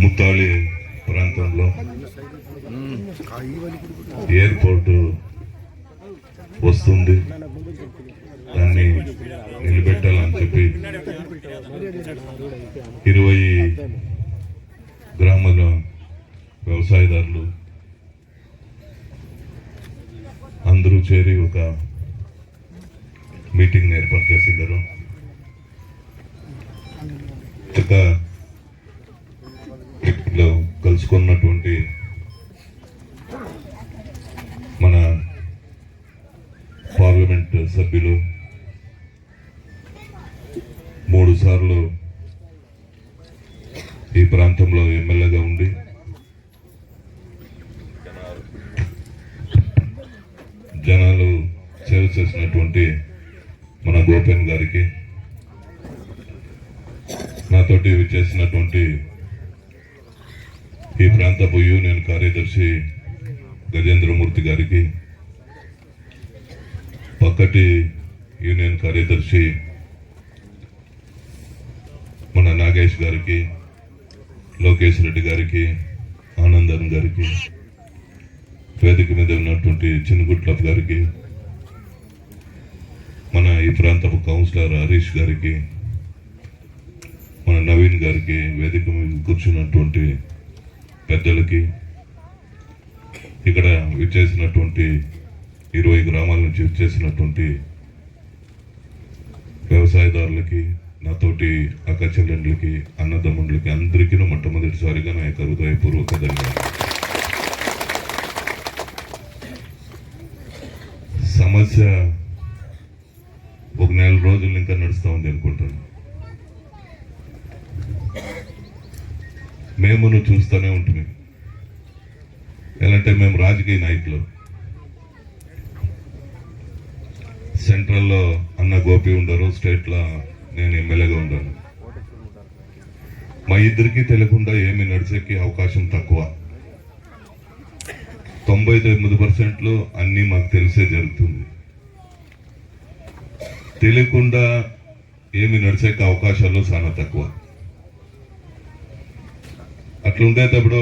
ముత్తాళి ప్రాంతంలో ఎయిర్పోర్టు వస్తుంది, దాన్ని నిలబెట్టాలని చెప్పి 20 గ్రామాల వ్యవసాయదారులు అందరూ చేరి ఒక మీటింగ్ ఏర్పాటు చేసిండారు. కలుసుకున్నటువంటి మన పార్లమెంట్ సభ్యులు 3 సార్లు ఈ ప్రాంతంలో ఎమ్మెల్యేగా ఉండి జనాలు సేవ చేసినటువంటి మన గోపెన్ గారికి, నాతోటి విచ్చేసినటువంటి ఈ ప్రాంతపు యూనియన్ కార్యదర్శి గజేంద్రమూర్తి గారికి, పక్కటి యూనియన్ కార్యదర్శి మన నాగేష్ గారికి, లోకేష్ రెడ్డి గారికి, ఆనందన్ గారికి, వేదిక మీద ఉన్నటువంటి చిన్నగుట్లప్ గారికి, మన ఈ ప్రాంతపు కౌన్సిలర్ హరీష్ గారికి, మన నవీన్ గారికి, వేదిక మీద కూర్చున్నటువంటి పెద్దలకి, ఇక్కడ విచ్చేసినటువంటి 20 గ్రామాల నుంచి విచ్చేసినటువంటి వ్యవసాయదారులకి, నాతోటి అక్క చెల్లెండ్లకి, అన్నదమ్ముళ్ళకి అందరికీ మొట్టమొదటిసారిగా నా యొక్క హృదయపూర్వక ధన్యవాదాలు. సమస్య ఒక 4 రోజులు ఇంకా నడుస్తూ ఉంది అనుకుంటాను. మేము చూస్తూనే ఉంటుంది. ఎలా అంటే మేము రాజకీయ నాయకులు, సెంట్రల్లో అన్న గోపి ఉండరు, స్టేట్లో నేను ఎమ్మెల్యేగా ఉన్నాను. మా ఇద్దరికి తెలియకుండా ఏమి నడిచేకి అవకాశం తక్కువ. 99% అన్నీ మాకు తెలిసే జరుగుతుంది. తెలియకుండా ఏమి నడిచేకి అవకాశాలు చాలా తక్కువ. అట్లుండేటప్పుడు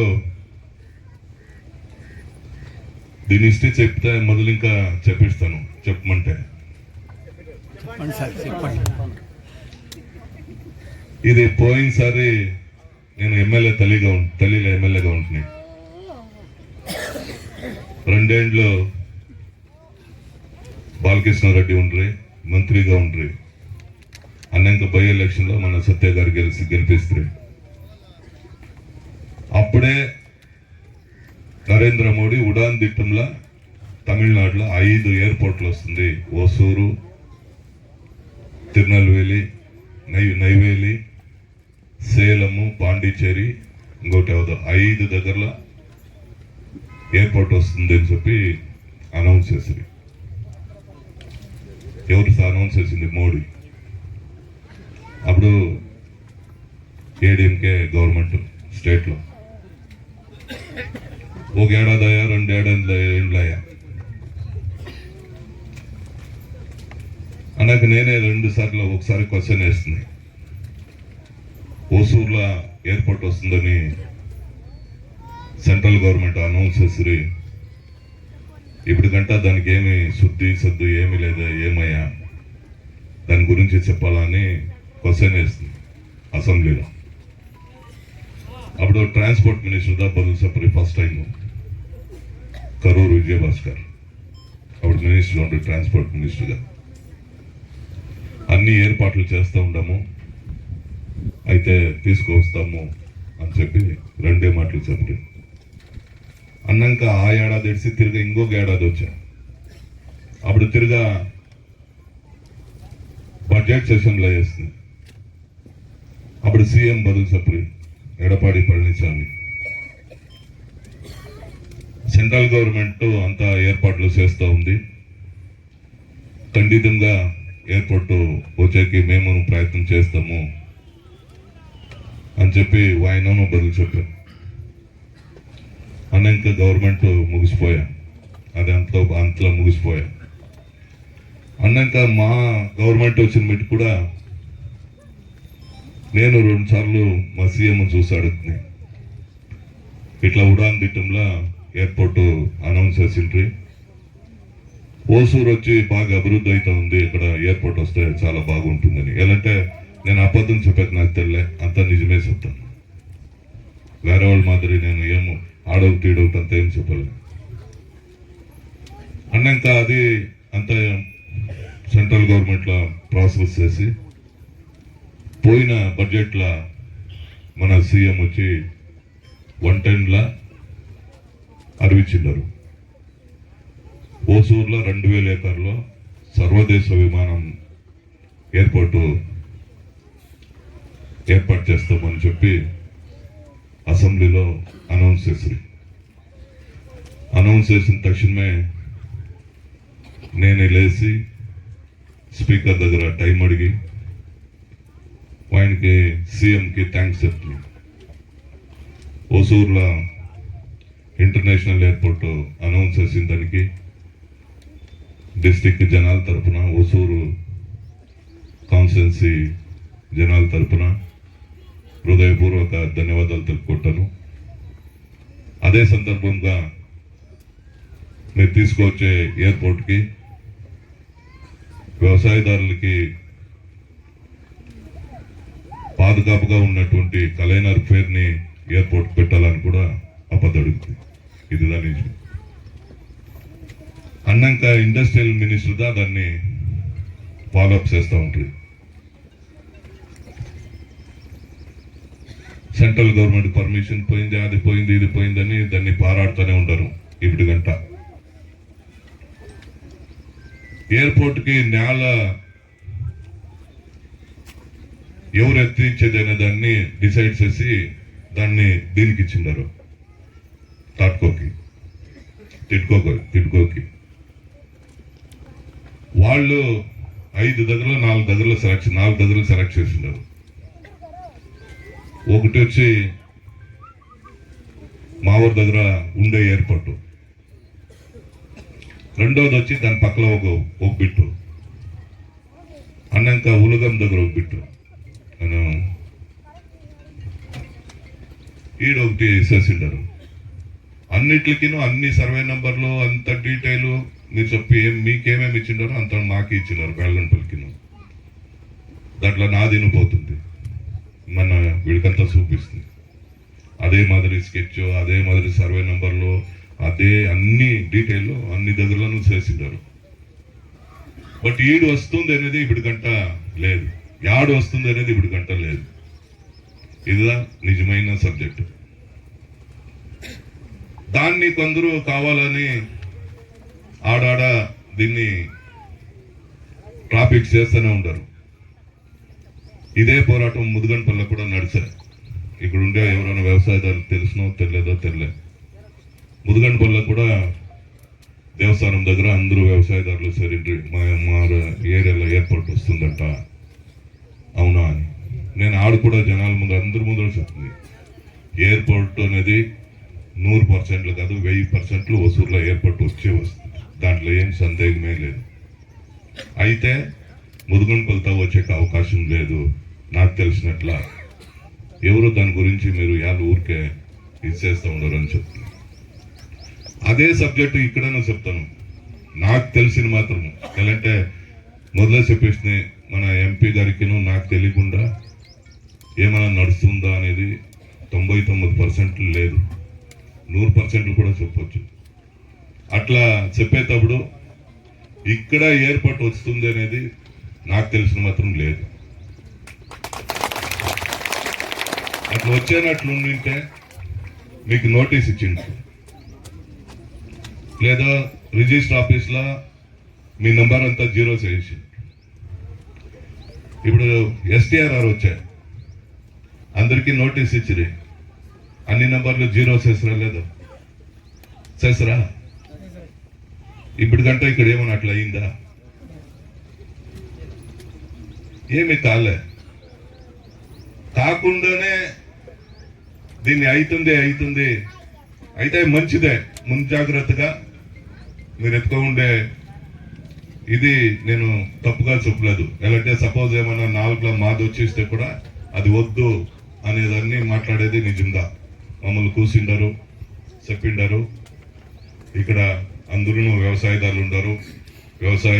దీని ఇష్టి చెప్తే మొదలు ఇంకా చెప్పిస్తాను, చెప్పమంటే. ఇది పోయినసారి నేను తల్లిలో ఎమ్మెల్యేగా ఉంటున్నాయి. 2 ఏళ్ళు బాలకృష్ణారెడ్డి ఉండ్రి మంత్రిగా ఉండ్రి. అన్నంక బై ఎలక్షన్లో మన సత్య గారు గెలిపిస్తారు. అప్పుడే నరేంద్ర మోడీ ఉడాన్ దిట్టంలో తమిళనాడులో 5 ఎయిర్పోర్ట్లు వస్తుంది. ఓసూరు, తిరునల్వేలి, నైవేలి, సేలము, పాండిచ్చేరి, ఇంకోటి 5 దగ్గరలో ఎయిర్పోర్ట్ వస్తుంది అని చెప్పి అనౌన్స్ చేసింది. ఎవరు అనౌన్స్ చేసింది? మోడీ. అప్పుడు ఏడీఎంకే గవర్నమెంట్ స్టేట్లో 1 ఏడాదయ్యా, 2 ఏళ్ళయ్యా అన్నాక నేనే 2 సార్లు ఒకసారి క్వశ్చన్ వేస్తుంది. ఓసూర్లో ఎయిర్పోర్ట్ వస్తుందని సెంట్రల్ గవర్నమెంట్ అనౌన్స్ చేసి ఇప్పటికంటా దానికి ఏమి సద్దు ఏమీ లేదా, ఏమయ్యా దాని గురించి చెప్పాలని క్వశ్చన్ వేస్తుంది అసెంబ్లీలో. అప్పుడు ట్రాన్స్పోర్ట్ మినిస్టర్గా బదులు చెప్పి ఫస్ట్ టైం కరూరు విజయభాస్కర్ అప్పుడు మినిస్టర్ ఉండే ట్రాన్స్పోర్ట్ మినిస్టర్గా అన్ని ఏర్పాట్లు చేస్తూ ఉన్నాము, అయితే తీసుకువస్తాము అని చెప్పి 2 మాటలు చెప్పి అన్నాక ఆ ఏడాది ఇడిసి తిరిగి ఇంకొక ఏడాది వచ్చా. అప్పుడు తిరిగా బడ్జెట్ సెషన్లో వేస్తుంది. అప్పుడు సీఎం బదులు చెప్పి ఎడపాడి పళనిస్వామి. సెంట్రల్ గవర్నమెంట్ అంతా ఏర్పాట్లు చేస్తూ ఉంది. ఖండితంగా ఎయిర్పోర్ట్ వచ్చేకి మేము ప్రయత్నం చేస్తాము అని చెప్పి ఆయనను బదులు చెప్పారు. అన్నాక గవర్నమెంట్ ముగిసిపోయా, అది అంతలో ముగిసిపోయా. అన్నాక మా గవర్నమెంట్ వచ్చిన మీటి కూడా నేను 2 సార్లు మా సీఎం చూసి అడుగుతున్నాయి, ఇట్లా ఉడాన్ దిట్టంలో ఎయిర్పోర్ట్ అనౌన్స్ చేసిండ్రి. ఓసూరు వచ్చి బాగా అభివృద్ధి అవుతా ఉంది, ఇక్కడ ఎయిర్పోర్ట్ వస్తే చాలా బాగుంటుందని. ఎలాంటే నేను అబద్ధం చెప్పేది నాకు తెలియలే, అంతా నిజమే చెప్తాను. వేరే వాళ్ళ మాదిరి నేను ఏమో ఆడవు తీడవుట్ అంతా ఏం చెప్పలేదు. అన్నాక అది అంతా సెంట్రల్ గవర్నమెంట్లో ప్రాసెస్ చేసి పోయిన బడ్జెట్లో మన సీఎం వచ్చి 110 అరవిచ్చిన్నారు. ఓసూరులో 2000 ఎకర్లో సర్వదేశ విమానం ఎయిర్పోర్టు ఏర్పాటు చేస్తామని చెప్పి అసెంబ్లీలో అనౌన్స్ చేశారు. అనౌన్స్ చేసిన తక్షణమే నేను లేచి స్పీకర్ దగ్గర టైం అడిగి ఆయనకి సీఎంకి థ్యాంక్స్ చెప్తున్నాను. ఓసూరులో ఇంటర్నేషనల్ ఎయిర్పోర్ట్ అనౌన్స్ చేసిన దానికి డిస్టిక్ జనాల తరఫున, ఓసూరు కాన్స్టిట్యున్సీ జనాల తరఫున హృదయపూర్వక ధన్యవాదాలు తెలుపుకుంటాను. అదే సందర్భంగా మీరు తీసుకొచ్చే ఎయిర్పోర్ట్కి వ్యవసాయదారులకి పాదుకాపుగా ఉన్నటువంటి కలైనర్ ఫేర్ని ఎయిర్పోర్ట్ పెట్టాలని కూడా అడుగుతుంది. ఇది దాని అన్నాక ఇండస్ట్రియల్ మినిస్టర్గా దాన్ని ఫాలోఅప్ చేస్తూ ఉంటుంది. సెంట్రల్ గవర్నమెంట్ పర్మిషన్ పోయింది, అది పోయింది, ఇది పోయిందని దాన్ని పారాడుతూనే ఉంటారు. ఇప్పుడు గంట ఎయిర్పోర్ట్కి నేల ఎవరు ఎత్తించేది అనే దాన్ని డిసైడ్ చేసి దాన్ని దీనికి ఇచ్చినారు, టిడ్కోకి. వాళ్ళు 5 దగ్గర 4 దగ్గర సెలెక్ట్ చేసినారు. ఒకటి వచ్చి మా ఊరి దగ్గర ఉండే ఎయిర్పోర్ట్, రెండోది వచ్చి దాని పక్కన ఒక బిట్టు, అన్నాక ఉలగం దగ్గర ఒక బిట్టు, ఈడొకటి వేసేసిండారు. అన్నిటికి అన్ని సర్వే నంబర్లు అంత డీటెయిల్ మీరు చెప్పి మీకేమేమి ఇచ్చిండారో అంత మాకు ఇచ్చినారు. బెల్లంపల్లికి దాంట్లో నాదినిపోతుంది, మన వీడికంతా చూపిస్తుంది. అదే మాదిరి స్కెచ్, అదే మాదిరి సర్వే నంబర్లు, అదే అన్ని డీటెయిల్ అన్ని దగ్గరలను చేసిండారు. బట్ ఈడు వస్తుంది అనేది ఇప్పుడు గంట లేదు, యాడు వస్తుంది అనేది ఇప్పుడు గంట లేదు. ఇదిదా నిజమైన సబ్జెక్ట్. దాన్ని కొందరు కావాలని ఆడాడ దీన్ని ట్రాఫిక్ చేస్తూనే ఉంటారు. ఇదే పోరాటం ముదుగన్పల్లిలో కూడా నడిచారు. ఇక్కడ ఉండే ఎవరైనా వ్యవసాయదారులు తెలిసినో తెలియలేదు. ముదుగన్పల్లిలో కూడా దేవస్థానం దగ్గర అందరూ వ్యవసాయదారులు సరే మా ఏరియాలో ఎయిర్పోర్ట్ వస్తుందంట, అవునా అని. నేను ఆడు కూడా జనాల ముందు అందరి ముందు చెప్తుంది, ఎయిర్పోర్ట్ అనేది 100% కాదు 1000% ఓసూరులో ఎయిర్పోర్ట్ వస్తుంది. దాంట్లో ఏం సందేహమే లేదు. అయితే ముదుగన్పల్లితో వచ్చే అవకాశం లేదు. నాకు తెలిసినట్ల ఎవరు దాని గురించి మీరు ఊరికే ఇచ్చేస్తూ ఉండరు అని చెప్తున్నారు. అదే సబ్జెక్టు ఇక్కడనే చెప్తాను. నాకు తెలిసిన మాత్రం ఎలాంటే మొదలే చెప్పేసి మన ఎంపీ గారికి నాకు తెలియకుండా ఏమైనా నడుస్తుందా అనేది 99% లేదు, 100% కూడా చెప్పొచ్చు. అట్లా చెప్పేటప్పుడు ఇక్కడ ఎయిర్పోర్ట్ వస్తుంది అనేది నాకు తెలిసిన మాత్రం లేదు. అట్లా వచ్చేనట్లుంటే మీకు నోటీస్ ఇచ్చింది, లేదా రిజిస్టర్ ఆఫీస్లో మీ నంబర్ అంతా 0 చేసి. ఇప్పుడు STRR వచ్చాయి, అందరికీ నోటీస్ ఇచ్చిరి, అన్ని నంబర్లు 0 చేసరా లేదా? చేసరా? ఇప్పుడు గంట ఇక్కడ ఏమన్నా అట్లా అయిందా? ఏమి కాలే. కాకుండానే దీన్ని అవుతుంది అయితే మంచిదే, ముందు జాగ్రత్తగా మీరు ఎత్తుకుండే. ఇది నేను తప్పుగా చెప్పలేదు. ఎలాంటే సపోజ్ ఏమన్నా 4లో మాది వచ్చేస్తే కూడా అది వద్దు అనేదాన్ని మాట్లాడేది నిజంగా. మమ్మల్ని కూర్చుంటారు, చెప్పిండారు. ఇక్కడ అందరూ వ్యవసాయదారులు ఉండరు, వ్యవసాయ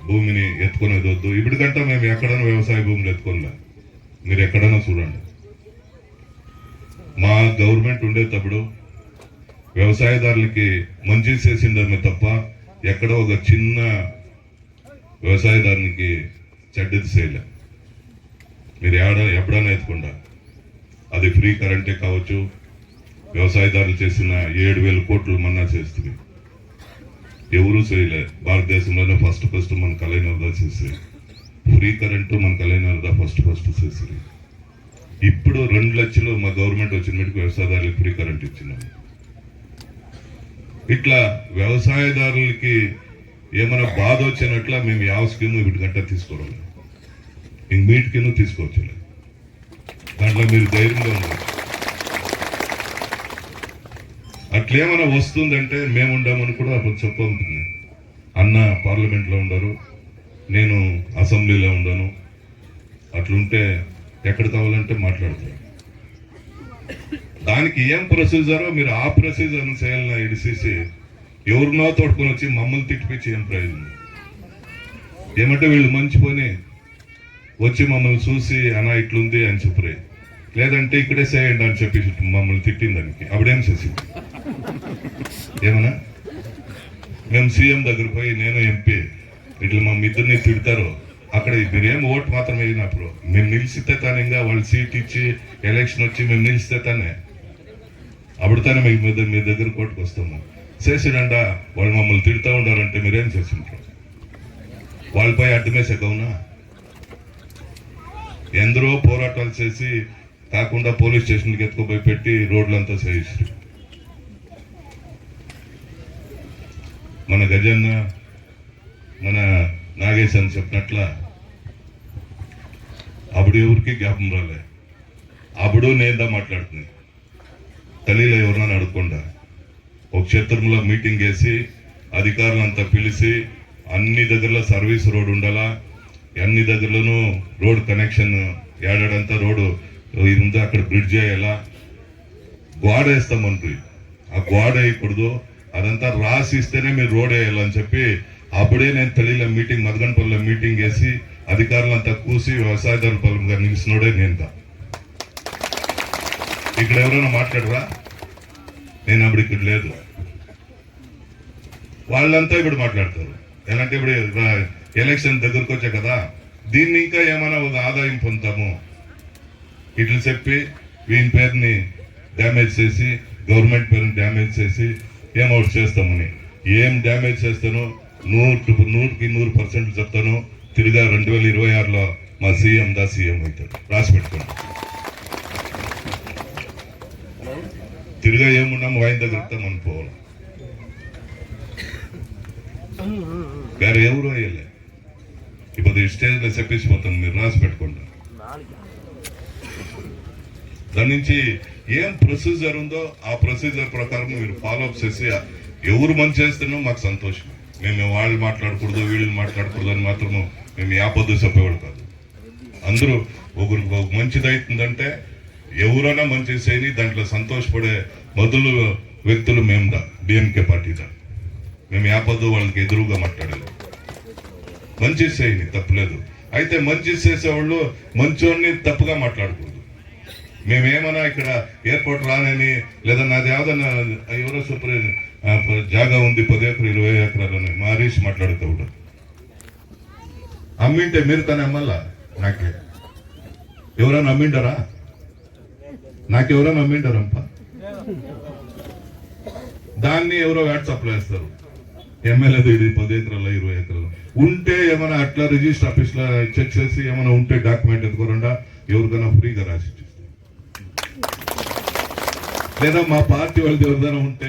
భూమిని ఎత్తుకునేది వద్దు. ఇప్పటికంటే మేము ఎక్కడైనా వ్యవసాయ భూములు ఎత్తుకోలే, మీరు ఎక్కడైనా చూడండి. మా గవర్నమెంట్ ఉండేటప్పుడు వ్యవసాయదారులకి మంచి చేసిండమే తప్ప ఎక్కడో ఒక చిన్న వ్యవసాయదారునికి చెడ్డది చేయలే. మీరు ఎప్పుడైనా ఎత్తుకుండా అది ఫ్రీ కరెంటే కావచ్చు, వ్యవసాయదారులు చేసిన 7,000 కోట్లు మన్నా చేస్తుంది, ఎవరూ చేయలే. భారతదేశంలోనే ఫస్ట్ మన కలైనదా చేసి ఫ్రీ కరెంటు మన కలైనదా ఫస్ట్ చేసి. ఇప్పుడు 2 లక్షలు మా గవర్నమెంట్ వచ్చిన మీదకి వ్యవసాయదారులకు ఫ్రీ కరెంట్ ఇచ్చినాము. ఇట్లా వ్యవసాయదారులకి ఏమైనా బాధ వచ్చినట్ల మేము ಯಾವ స్కీమ్ వీటికంటే తీసుకోవాలి, ఇంకీటికిను తీసుకోవచ్చు. దాంట్లో మీరు ధైర్యంగా ఉన్నారు. అట్లేమైనా వస్తుందంటే మేము ఉండామని కూడా అప్పుడు చెప్పవుతుంది. అన్న పార్లమెంట్లో ఉండరు, నేను అసెంబ్లీలో ఉండను, అట్లుంటే ఎక్కడ కావాలంటే మాట్లాడతారు. దానికి ఏం ప్రొసీజరో మీరు ఆ ప్రొసీజర్ను చేయాలని ఇడిసేసి ఎవరినో తోడుకొని వచ్చి మమ్మల్ని తిట్టిపించి ఏం ప్రయోజనం? ఏమంటే వీళ్ళు మంచి పని వచ్చి మమ్మల్ని చూసి అన్నా ఇట్లుంది అని చెప్పరే, లేదంటే ఇక్కడే చేయండి అని చెప్పి మమ్మల్ని తిట్టిందానికి అప్పుడేం చేసింది? ఏమన్నా మేము సీఎం దగ్గర పోయి నేను ఎంపీ ఇట్లా మా ఇద్దరిని తిడతారు, అక్కడ మీరేం ఓటు మాత్రం వేసినప్పుడు మేము నిలిచితే తానే, ఇంకా వాళ్ళు సీట్ ఇచ్చి ఎలక్షన్ వచ్చి మేము నిలిచితే తానే అప్పుడు తానే మీ దగ్గర కోర్టుకు వస్తాము. చేసిడండా వాళ్ళు మమ్మల్ని తిడుతూ ఉండారంటే మీరేం చేసింటారు? వాళ్ళపై అడ్డమేసేకవునా? ఎందరో పోరాటాలు చేసి కాకుండా పోలీస్ స్టేషన్కి ఎత్తుకుపోయి పెట్టి రోడ్లంతా చేసి మన గజన్న మన నాగేశ్ అని చెప్పినట్ల అప్పుడు ఎవరికి జ్ఞాపం రాలే. అప్పుడు నేందా మాట్లాడుతుంది తల్లిలో ఎవరన్నా అడగకుండా ఒక క్షేత్రంలో మీటింగ్ వేసి అధికారులంతా పిలిచి అన్ని దగ్గరలో సర్వీస్ రోడ్ ఉండాలా, అన్ని దగ్గరలోనూ రోడ్ కనెక్షన్ ఏడాడంతా రోడ్డు ఇది ఉందో అక్కడ బ్రిడ్జ్ చేయాలా, గోడ వేస్తామంటారు. ఆ గోడ వేయకూడదు, అదంతా రాసి ఇస్తేనే మీరు రోడ్ వేయాలని చెప్పి అప్పుడే నేను తల్లిలో మీటింగ్ మదగనపల్లిలో మీటింగ్ వేసి అధికారులంతా కూసి వ్యవసాయదారుల పొలంగా నిలిచినోడే నేను. ఇక్కడ ఎవరైనా మాట్లాడరా? నేను అప్పుడు ఇక్కడ లేదు. వాళ్ళంతా ఇప్పుడు మాట్లాడతారు. ఎలాంటి ఇప్పుడు ఎలక్షన్ దగ్గరకు వచ్చా కదా, దీన్ని ఇంకా ఏమైనా ఒక ఆదాయం పొందుతాము ఇట్లా చెప్పి వీని పేరుని డ్యామేజ్ చేసి గవర్నమెంట్ పేరుని డ్యామేజ్ చేసి ఏమౌట్ చేస్తామని. ఏం డ్యామేజ్ చేస్తానో 100కి 100% చెప్తాను. తిరిగా 2026లో మా సీఎం అవుతాడు, రాసి పెట్టుకోండి. తిరిగా ఏమున్నాము ఆయన దగ్గర మనం పోవాలి, వేరే ఎవరు అయ్యలే. ఇప్పుడు ఈ స్టేజ్లో చెప్పేసిపోతాను, మీరు రాసి పెట్టుకోండి. దాని నుంచి ఏం ప్రొసీజర్ ఉందో ఆ ప్రొసీజర్ ప్రకారం మీరు ఫాలో అప్ చేసి ఎవరు మంచి చేస్తున్నా మాకు సంతోషం. మేము వాళ్ళు మాట్లాడకూడదు వీళ్ళు మాట్లాడకూడదు అని మాత్రము మేము యాపద్దు చెప్పేవాడు కాదు. అందరూ ఒకరికి మంచిది అవుతుందంటే ఎవరైనా మంచి చేయని దాంట్లో సంతోషపడే మొదలు వ్యక్తులు మేముదా డిఎంకే పార్టీదా. మేము యాపద్దు వాళ్ళకి ఎదురుగా మాట్లాడలేదు. మంచి చేయని తప్పులేదు, అయితే మంచి చేసేవాళ్ళు మంచోడిని తప్పుగా మాట్లాడకూడదు. మేమేమన్నా ఇక్కడ ఎయిర్పోర్ట్ రానని లేదా నాది ఏదన్నా ఎవరో సూపర్ జాగా ఉంది 10 ఎకరాలు 20 ఎకరాలని మా హరీష్ మాట్లాడుతూ ఉంటారు. అమ్మింటే మీరు తను అమ్మల్లా నాకే ఎవరైనా అమ్మిండారా? నాకెవరైనా అమ్మిండారంప? దాన్ని ఎవరో వాట్సాప్లో వేస్తారు, ఎమ్మెల్యేది ఇది 10 ఎకరాలు 20 ఎకరాలు ఉంటే ఏమైనా అట్లా రిజిస్టర్ ఆఫీస్లో చెక్ చేసి ఏమైనా ఉంటే డాక్యుమెంట్ ఎత్తుకోకుండా ఎవరికైనా ఫ్రీగా రాసి లేదా మా పార్టీ వాళ్ళది ఎవరిదైనా ఉంటే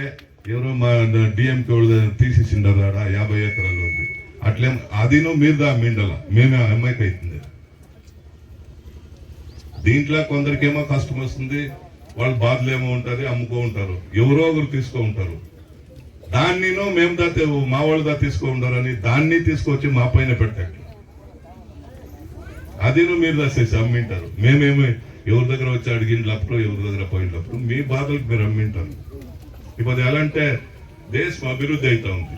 ఎవరో మా డిఎంకే వాళ్ళు తీసేసిండారు 50 ఎకరాలు ఉంది అట్లేం అదినో మీరు మిండల మేమే అమ్మాయికి అవుతుంది. దీంట్లో కొందరికేమో కష్టం వస్తుంది, వాళ్ళు బాధలు ఏమో ఉంటుంది, అమ్ముకో ఉంటారు, ఎవరో ఒకరు తీసుకో ఉంటారు. దాన్నినో మేము మా వాళ్ళు తీసుకో ఉంటారని దాన్ని తీసుకొచ్చి మా పైన పెట్టారు. అదినో మీరు దాసేసి అమ్మింటారు. మేమేమి ఎవరి దగ్గర వచ్చి అడిగినప్పుడు ఎవరి దగ్గర పోయినప్పుడు మీ బాధలకు మీరు అమ్మింటారు. ఇప్పుడు ఎలా అంటే దేశం అభివృద్ధి అవుతా ఉంది.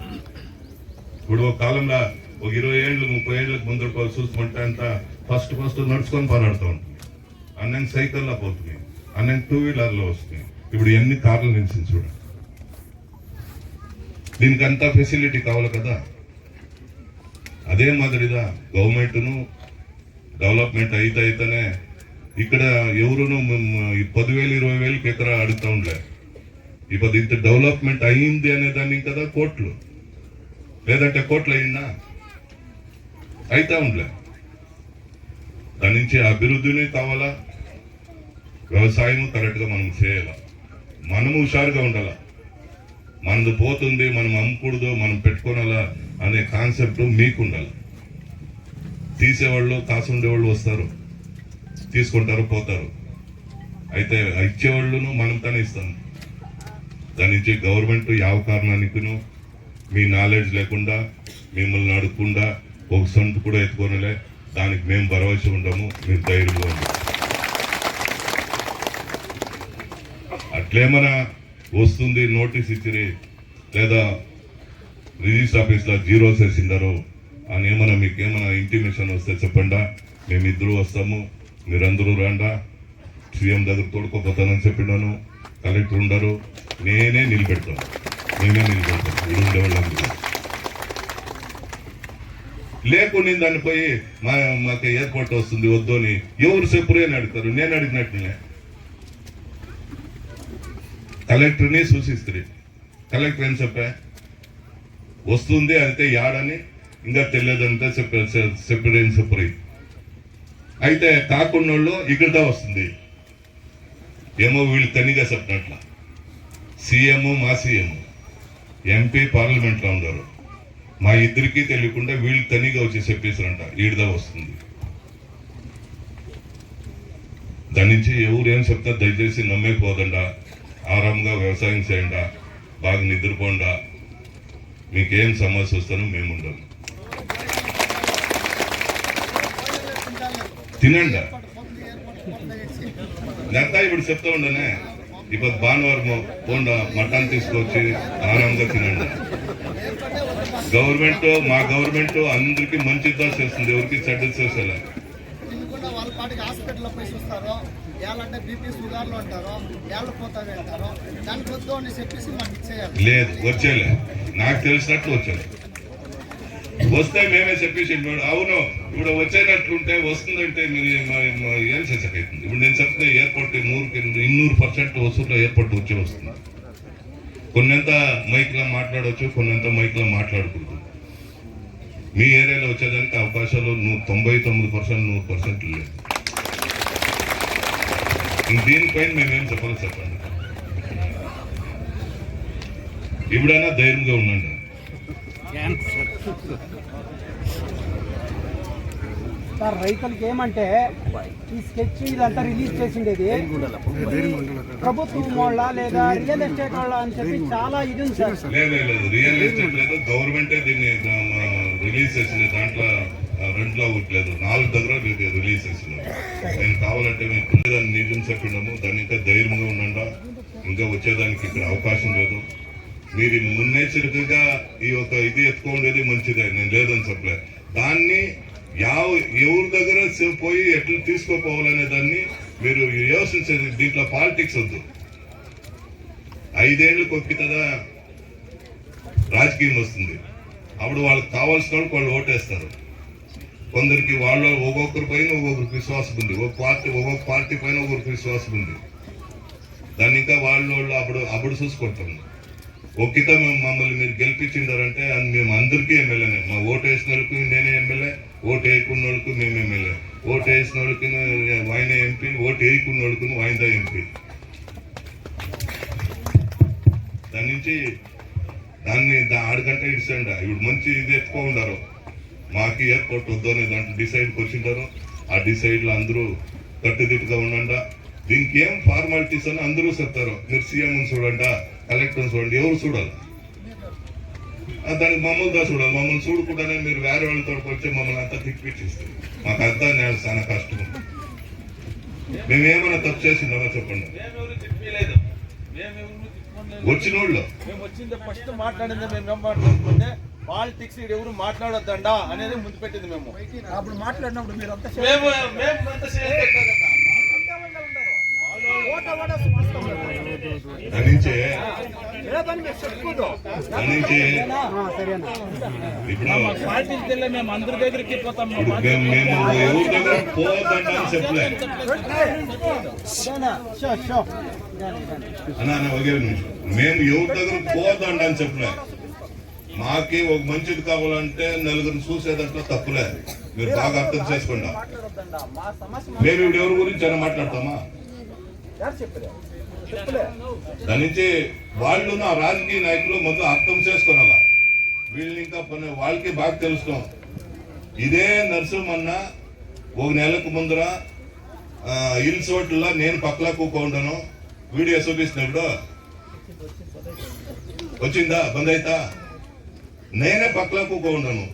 ఇప్పుడు ఒక కాలంలో ఒక 20 ఏళ్ళు 30 ఏళ్ళకి ముందు చూసుకుంటే అంతా ఫస్ట్ నడుచుకొని పోరాడుతూ ఉంటుంది. అన్నం సైకిల్లో పోతున్నాయి, అన్నం 2 వీలర్లో వస్తున్నాయి. ఇప్పుడు ఎన్ని కార్లు నిలిచింది చూడ. దీనికి అంతా ఫెసిలిటీ కావాలి కదా. అదే మాదిరిగా గవర్నమెంట్ను డెవలప్మెంట్ అయితేనే ఇక్కడ ఎవరును 10,000 20,000 ఎకరా అడుగుతూ ఉండలే. ఇప్పుడు ఇంత డెవలప్మెంట్ అయింది అనే దాన్ని కదా కోట్లు, లేదంటే కోట్లు అయిందా అయితా ఉండలే. దాని నుంచి అభివృద్ధిని కావాలా, వ్యవసాయం కరెక్ట్గా మనం చేయాలా, మనము హుషారుగా ఉండాలా. మనది పోతుంది, మనం అమ్ముకూడదు, మనం పెట్టుకోనాలా అనే కాన్సెప్ట్ మీకు ఉండాలి. తీసేవాళ్ళు కాసు ఉండేవాళ్ళు వస్తారు, తీసుకుంటారు, పోతారు. అయితే ఇచ్చేవాళ్ళను మనం కానీ ఇస్తాం. దాని నుంచి గవర్నమెంట్ ಯಾವ కారణానికిను మీ నాలెడ్జ్ లేకుండా మిమ్మల్ని అడగకుండా ఒక సొంత కూడా ఎత్తుకోనలే. దానికి మేము భరోసా ఉండము, మీరు ధైర్యంగా ఉండాలి. అట్లేమన్నా వస్తుంది నోటీస్ ఇచ్చిరి లేదా రిజిస్టర్ ఆఫీస్లో జీరో చేసిండారు అని ఏమన్నా మీకు ఏమైనా ఇంటిమేషన్ వస్తే చెప్పండా, మేమిద్దరూ వస్తాము, మీరందరూ రాండా. సీఎం దగ్గర తోడుకోపోతానని చెప్పినాను, కలెక్టర్ ఉండరు, నేనే నిలబెడతాను, మేమే నిలబెడతాం. ఇది ఉండేవాళ్ళందరూ లేకుండా దాన్ని పోయి మాకు ఎయిర్పోర్ట్ వస్తుంది వద్దు అని ఎవరు చెప్పరు అని అడుగుతారు. నేను అడిగినట్లే కలెక్టర్ని సూచిస్తుంది. కలెక్టర్ ఏం చెప్పా వస్తుంది అయితే యాడని ఇంకా తెలియదంటే చెప్పేదేం చెప్పరు. అయితే కాకుండా ఇక్కడదా వస్తుంది ఏమో వీళ్ళు తనిగా చెప్పినట్ల. సీఎం మా సీఎం ఎంపీ పార్లమెంట్లో ఉన్నారు, మా ఇద్దరికీ తెలియకుండా వీళ్ళు తనిగా వచ్చి చెప్పేసారంట ఈడదా వస్తుంది. దాని నుంచి ఎవరు ఏం చెప్తారు దయచేసి నమ్మేపోదండా, ఆరాంగా వ్యవసాయం చేయండా, బాగా నిద్రపోండా, మీకేం సమస్య వస్తానో మేము ఉండాలి. తినండి అంతా ఇప్పుడు చెప్తా ఉండనే. ఇప్పుడు భానువారం పోండా మటన్ తీసుకొచ్చి ఆరాంగా తినండి. మా గవర్నమెంట్ అందరికి మంచిదా చేస్తుంది, ఎవరికి చెడ్డ చేసేలా. వాళ్ళ పాటికి హాస్పిటల్లో పోయి చూస్తారు, ఏళ్ళంటే బీపీ షుగర్లు అంటారు, ఏళ్ళు పోతావి అంటారు. దానికి వద్దు అని చెప్పేసి మాకు ఇచ్చేయాలి. లేదు వచ్చేలే, నాకు తెలిసినట్లు వచ్చేది. వస్తే మేమే చెప్పేసి అవును ఇప్పుడు వచ్చేటట్లుంటే వస్తుందంటే మీరు ఏం చేసేకైతుంది. ఇప్పుడు నేను చెప్తే ఎయిర్పోర్ట్ 200% వసూలు ఎయిర్పోర్ట్ వచ్చి వస్తుంది. కొన్నంత మైక్లో మాట్లాడవచ్చు, కొన్నంత మైక్లో మాట్లాడకూడదు. మీ ఏరియాలో వచ్చేదానికి అవకాశాలు 99% 100% లేదు. దీనిపైన మేమేం చెప్పాలి చెప్పండి. ఇప్పుడైనా ధైర్యంగా ఉండండి. సార్ రైతులకి ఏమంటే ఈ స్కెచ్ ఇదంతా రిలీజ్ చేసిండేది ప్రభుత్వం వాళ్ళ లేదా రియల్ ఎస్టేట్ వాళ్ళ అని చెప్పి చాలా ఇది ఉంది సార్. లేదు రియల్ ఎస్టేట్ లేదు, గవర్నమెంటే దీన్ని రిలీజ్ చేసింది. దాంట్లో రెండులో ఉండలేదు, 4 దగ్గర రిలీజ్ చేసినాము. నేను కావాలంటే మేము దాన్ని నిజం చెప్పినాము. దాన్ని ఇంకా ధైర్యంగా ఉండండా, ఇంకా వచ్చేదానికి ఇక్కడ అవకాశం లేదు. మీరు మున్నెచ్చరికగా ఈ ఒక ఇది ఎత్తుకోండేది మంచిదే, నేను లేదని చెప్పలేదు. దాన్ని ఎవరి దగ్గర పోయి ఎట్లా తీసుకోపోవాలనే దాన్ని మీరు యోచించేది. దీంట్లో పాలిటిక్స్ వద్దు. 5 ఏళ్ళకి ఒక్కితదా రాజకీయం వస్తుంది. అప్పుడు వాళ్ళకి కావాల్సిన వాళ్ళకి వాళ్ళు ఓటేస్తారు. కొందరికి వాళ్ళు ఒక్కొక్కరి పైన ఒక్కొక్కరికి విశ్వాసం ఉంది, ఒక్కొక్క పార్టీ పైన ఒక్కొక్కరికి విశ్వాసం ఉంది. దాన్ని ఇంకా వాళ్ళు అప్పుడు చూసుకుంటాం. ఒక్కిత మమ్మల్ని మీరు గెలిపించిండారంటే మేము అందరికీ ఎమ్మెల్యేనే. మా ఓటు వేసిన వాళ్ళకి నేనే ఎమ్మెల్యే, ఓటు వేయకున్న వాళ్ళకి మేము ఎమ్మెల్యే, ఓటు వేసిన వాళ్ళకి ఆయన ఎంపీ, ఓటు వేయకున్న వాళ్ళకి ఆయన ఎంపీ. దాని నుంచి దాన్ని ఆడగంటే ఇచ్చండి. ఇప్పుడు మంచి ఇది ఎత్తుకోండారు, మాకు ఎయిర్పోర్ట్ వద్దు అనే దాంట్లో డిసైడ్కి వచ్చిండారు. ఆ డిసైడ్లో అందరూ కట్టుదిట్టుగా ఉండండా. దీనికి ఏం ఫార్మాలిటీస్ అని అందరూ చెప్తారు. మీరు సీఎం చూడండా, కలెక్టర్ చూడండి, ఎవరు చూడాలి? దానికి మమ్మల్ని చూడాలి. మమ్మల్ని చూడకుండానే మీరు వేరే వాళ్ళతో వచ్చి మమ్మల్ని అంతా తిప్పించేస్తారు. మాకు అంతా నేను చాలా కష్టం. మేమేమైనా తప్పు చేసిందామో చెప్పండి. వచ్చినోళ్ళు మేము వచ్చింది ఫస్ట్ మాట్లాడింది మేము ఏం మాట్లాడుకుంటే పాలిటిక్స్ ఎవరు మాట్లాడొద్దండా అనేది ముందు పెట్టింది మేము. అప్పుడు మాట్లాడినప్పుడు మీరు అంతా మేము అంతా ధనించే సరేనా ఇప్పుడు పాలిటిక్స్ వెళ్ళే మేము అందరి దగ్గరికి పోతాం. మేము ఎవరి దగ్గర పోవద్దంటాను చెప్పలే అన్న వగేరు నిమిషం మేము ఎవరి దగ్గర పోవద్దంటాను చెప్పలే. మాకి ఒక మంచిది కావాలంటే నలుగురిని చూసేదంట్లో తప్పులే, మీరు బాగా అర్థం చేసుకుంటా. మేము ఇప్పుడు ఎవరి గురించి అయినా మాట్లాడతామా? దాని నుంచి వాళ్ళు నా రాజకీయ నాయకులు మొత్తం అర్థం చేసుకోవాలా. వీళ్ళని ఇంకా వాళ్ళకి బాగా తెలుస్తాం. ఇదే నరసింహన్న ఒక నెలకు ముందర హిల్స్ హోటల్లో నేను పక్కలా కూకుంటాను, వీడియో చూపిస్తున్నప్పుడు వచ్చిందా బంద్ అయితా నేనే పక్కలా కూకుంటాను.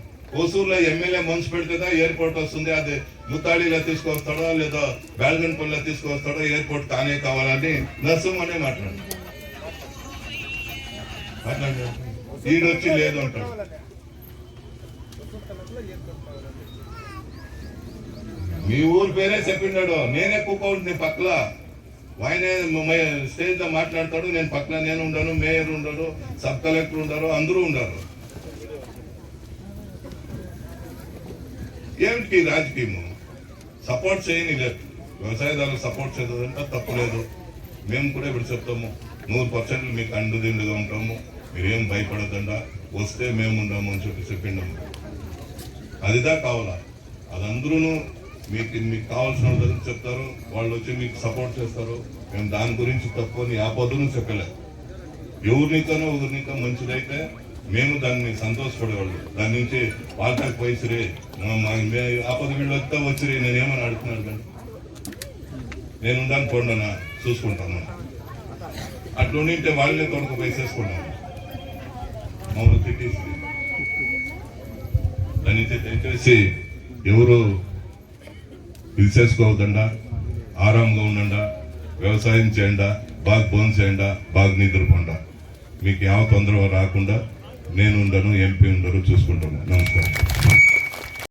ఓసూరులో ఎమ్మెల్యే మనసు పెడితే ఎయిర్పోర్ట్ వస్తుంది, అది ముత్తాడిలో తీసుకొస్తాడో లేదా బేల్గన్పల్లిలో తీసుకొస్తాడో ఎయిర్పోర్ట్ కానే కావాలని నరసింహనే మాట్లాడు ఈడొచ్చి లేదు అంటాడు. మీ ఊరు పేరే చెప్పిండాడు, నేనే కూకుంటుంది పక్కల. ఆయన స్టేజ్ లో మాట్లాడతాడు, నేను పక్కన నేను ఉండను, మేయర్ ఉండడు, సబ్ కలెక్టర్ ఉండరు, అందరూ ఉండరు. ఏమిటి రాజకీయము? సపోర్ట్ చేయని లేదు, వ్యవసాయదారులకు సపోర్ట్ చేయదంటే తప్పు లేదు. మేము కూడా ఇప్పుడు చెప్తాము 100% మీకు అండుదిండుగా ఉంటాము, మీరేం భయపడదండా, వస్తే మేము ఉండము అని చెప్పిండాము. అదిదా కావాలా, అది అందరూ మీకు కావాల్సిన వాళ్ళ దగ్గర చెప్తారు, వాళ్ళు వచ్చి మీకు సపోర్ట్ చేస్తారు. మేము దాని గురించి తక్కువని ఆపదను చెప్పలేదు. ఎవరినికనో ఒకరినిక మంచిదైతే మేము దాన్ని సంతోషపడేవాళ్ళు. దాని నుంచి వాళ్ళకి పోయిసిరే ఆపద వీళ్ళు వస్తే వచ్చిరే నేనేమని అడుగుతున్నాడు కానీ నేను దాన్ని కొండనా చూసుకుంటాను. అట్లా ఉండింటే వాళ్ళనే కొడుకు వేసేసుకున్నాను మమ్మల్ని తిట్టేసి. దాని నుంచి దయచేసి ఎవరు ఇది చేసుకోవద్దండా, ఆరాంగా ఉండండా, వ్యవసాయం చేయండా, బాగా భోజనం చేయండా, బాగా నిద్రపోండా. మీకు ಯಾವ తొందర రాకుండా నేను ఉండను, ఎంపీ ఉండరు, చూసుకుంటాను. నమస్కారం.